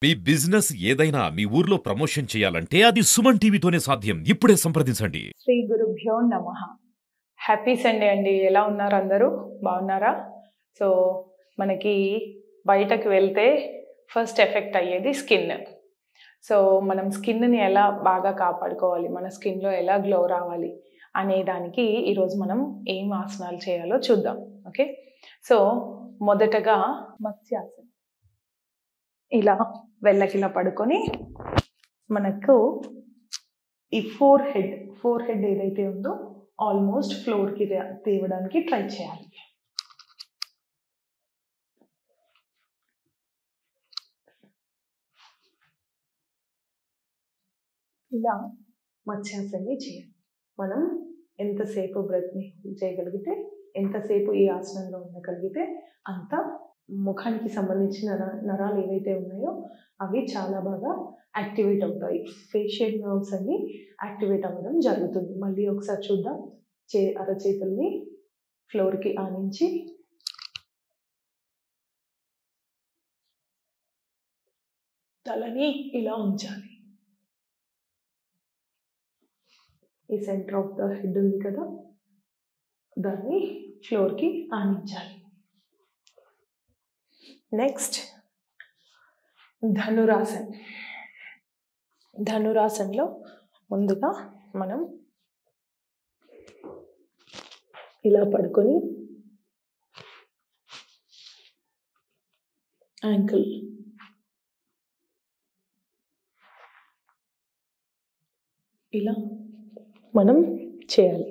మీ business ఏదైనా మీ ఊర్లో promotion చేయాలంటే అది సుమన్ టీవీతోనే సాధ్యం. ఇప్పుడే సంప్రదించండి. శ్రీ గురుభ్యో నమః. హ్యాపీ సండే అండి. ఎలా ఉన్నారు అందరూ? బాగున్నారా? సో మనకి బయటకు వెళ్తే ఫస్ట్ ఎఫెక్ట్ అయ్యేది స్కిన్. సో మనం స్కిన్ని ఎలా బాగా కాపాడుకోవాలి, మన స్కిన్లో ఎలా గ్లో రావాలి అనే దానికి ఈరోజు మనం ఏం ఆసనాలు చేయాలో చూద్దాం. ఓకే, సో మొదటగా మత్స్యాసనం. ఇలా వెళ్ళకిలా పడుకొని మనకు ఈ ఫోర్ హెడ్ ఏదైతే ఉందో ఆల్మోస్ట్ ఫ్లోర్కి తేవడానికి ట్రై చేయాలి. ఇలా మత్స్యాసనాన్ని చేయాలి. మనం ఎంతసేపు బ్రెత్ని చేయగలిగితే, ఎంతసేపు ఈ ఆసనంలో ఉండగలిగితే అంత ముఖానికి సంబంధించిన నరాలు ఏవైతే ఉన్నాయో అవి చాలా బాగా యాక్టివేట్ అవుతాయి. ఫేషియల్ నర్వ్స్ అన్ని యాక్టివేట్ అవ్వడం జరుగుతుంది. మళ్ళీ ఒకసారి చూద్దాం. అరచేతుల్ని ఫ్లోర్కి ఆనించి తలని ఇలా ఉంచాలి. ఈ సెంటర్ ఆఫ్ ద హెడ్ ఉంది కదా, దాన్ని ఫ్లోర్కి ఆనించాలి. నెక్స్ట్ ధనురాసన్. ధనురాసన్లో ముందుగా మనం ఇలా పడుకొని యాంకిల్ ఇలా మనం చేయాలి.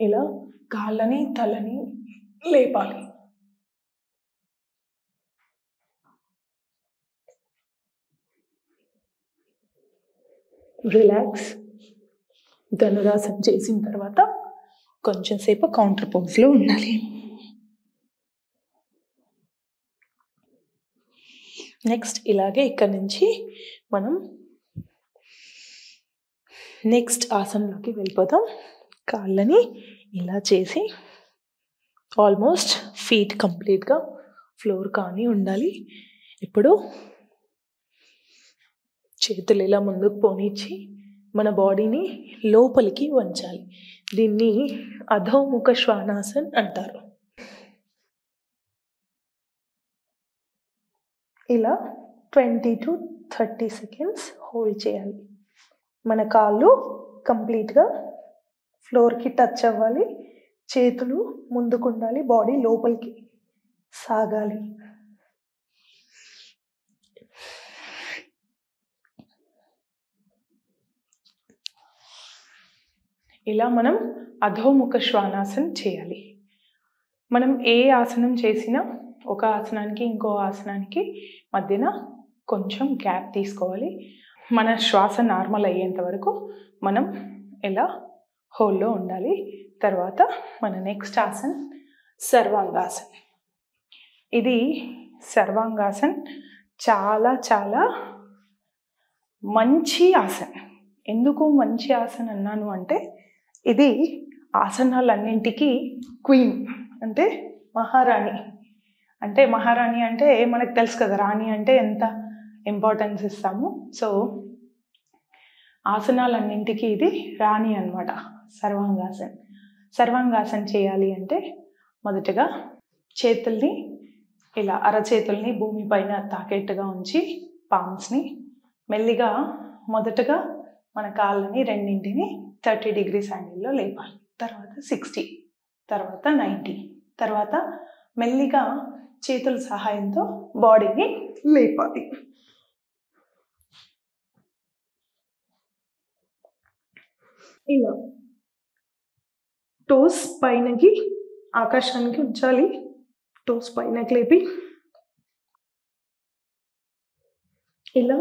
ఇలా కాళ్ళని తలని లేపాలి. రిలాక్స్. ధనురాసనం చేసిన తర్వాత కొంచెం సేపు కౌంటర్ పోజ్లో ఉండాలి. నెక్స్ట్ ఇలాగే ఇక్కడి నుంచి మనం నెక్స్ట్ ఆసనంలోకి వెళ్ళిపోతాం. కాళ్ళని ఇలా చేసి ఆల్మోస్ట్ ఫీట్ కంప్లీట్గా ఫ్లోర్ కానీ ఉండాలి. ఇప్పుడు చేతులు ఇలా ముందుకు పోనిచ్చి మన బాడీని లోపలికి వంచాలి. దీన్ని అధోముఖ శ్వానాసన్ అంటారు. ఇలా 20 to 30 seconds హోల్డ్ చేయాలి. మన కాళ్ళు కంప్లీట్గా ఫ్లోర్కి టచ్ అవ్వాలి. చేతులు ముందుకు ఉండాలి. బాడీ లోపలికి సాగాలి. ఇలా మనం అధోముఖ శ్వానాసన్ చేయాలి. మనం ఏ ఆసనం చేసినా ఒక ఆసనానికి ఇంకో ఆసనానికి మధ్యన కొంచెం గ్యాప్ తీసుకోవాలి. మన శ్వాస నార్మల్ అయ్యేంత వరకు మనం ఇలా హోల్లో ఉండాలి. తర్వాత మన నెక్స్ట్ ఆసన్ సర్వాంగాసన్. ఇది సర్వాంగాసన్ చాలా చాలా మంచి ఆసన్. ఎందుకు మంచి ఆసన్ అన్నాను అంటే, ఇది ఆసనాలన్నింటికీ క్వీన్, అంటే మహారాణి. అంటే మహారాణి అంటే మనకు తెలుసు కదా, రాణి అంటే ఎంత ఇంపార్టెన్స్ ఇస్తాము. సో ఆసనాలన్నింటికీ ఇది రాణి అన్నమాట, సర్వాంగాసన్. సర్వాంగాసన్ చేయాలి అంటే మొదటగా చేతుల్ని ఇలా అరచేతుల్ని భూమిపైన తాకేట్టుగా ఉంచి పామ్స్ని మెల్లిగా మొదటగా మన కాళ్ళని రెండింటిని 30 degrees యాంగిల్లో లేపాలి. తర్వాత 60, తర్వాత 90, తర్వాత మెల్లిగా చేతుల సహాయంతో బాడీని లేపాలి. ఇలా టోస్ పైనకి ఆకాశానికి ఉంచాలి. టోస్ పైనకి లేపి ఇలా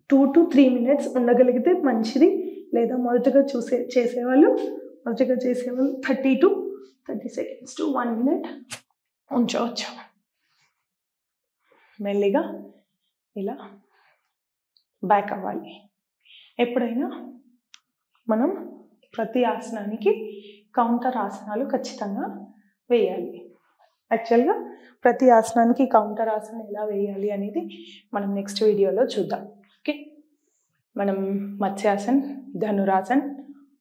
2 to 3 minutes ఉండగలిగితే మంచిది. లేదా మొదటగా చేసేవాళ్ళు 30 to 30 seconds to 1 minute ఉంచవచ్చు. మెల్లిగా ఇలా బ్యాక్ అవ్వాలి. ఎప్పుడైనా మనం ప్రతి ఆసనానికి కౌంటర్ ఆసనాలు ఖచ్చితంగా వేయాలి. యాక్చువల్గా ప్రతి ఆసనానికి కౌంటర్ ఆసనం ఎలా వేయాలి అనేది మనం నెక్స్ట్ వీడియోలో చూద్దాం. ఓకే, మనం మత్స్యాసన్, ధనురాసన్,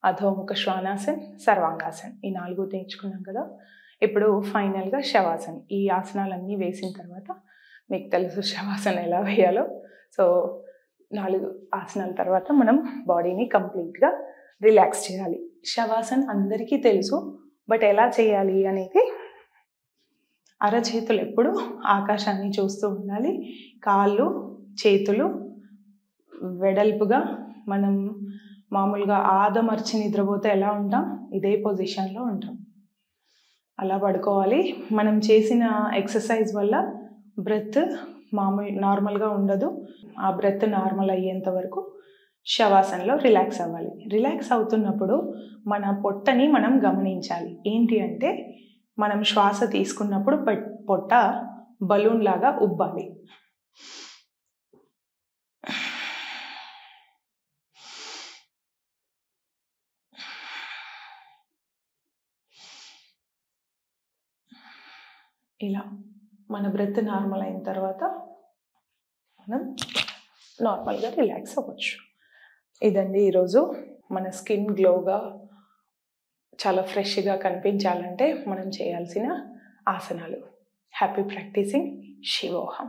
అధోముఖ శ్వానాసన్, సర్వాంగాసన్ ఈ 4 నేర్చుకున్నాం కదా. ఇప్పుడు ఫైనల్గా శవాసన్. ఈ ఆసనాలన్నీ వేసిన తర్వాత మీకు తెలుసు శవాసన్ ఎలా వేయాలో. సో 4 ఆసనాల తర్వాత మనం బాడీని కంప్లీట్గా రిలాక్స్ చేయాలి. శవాసన్ అందరికీ తెలుసు, బట్ ఎలా చేయాలి అనేది, అరచేతులు ఎప్పుడు ఆకాశాన్ని చూస్తూ ఉండాలి. కాళ్ళు చేతులు వెడల్పుగా, మనం మామూలుగా ఆదమర్చి నిద్రపోతే ఎలా ఉంటాం, ఇదే పొజిషన్లో ఉంటాం. అలా పడుకోవాలి. మనం చేసిన ఎక్సర్సైజ్ వల్ల బ్రెత్ నార్మల్గా ఉండదు. ఆ బ్రెత్ నార్మల్ అయ్యేంత వరకు శవాసనలో రిలాక్స్ అవ్వాలి. రిలాక్స్ అవుతున్నప్పుడు మన పొట్టని మనం గమనించాలి. ఏంటి అంటే, మనం శ్వాస తీసుకున్నప్పుడు పొట్ట బలూన్ లాగా ఉబ్బాలి. ఇలా మన బ్రెత్ నార్మల్ అయిన తర్వాత మనం నార్మల్గా రిలాక్స్ అవ్వచ్చు. ఇదండి ఈరోజు మన స్కిన్ గ్లోగా, చాలా ఫ్రెష్గా కనిపించాలంటే మనం చేయాల్సిన ఆసనాలు. Happy practising. శివోహం.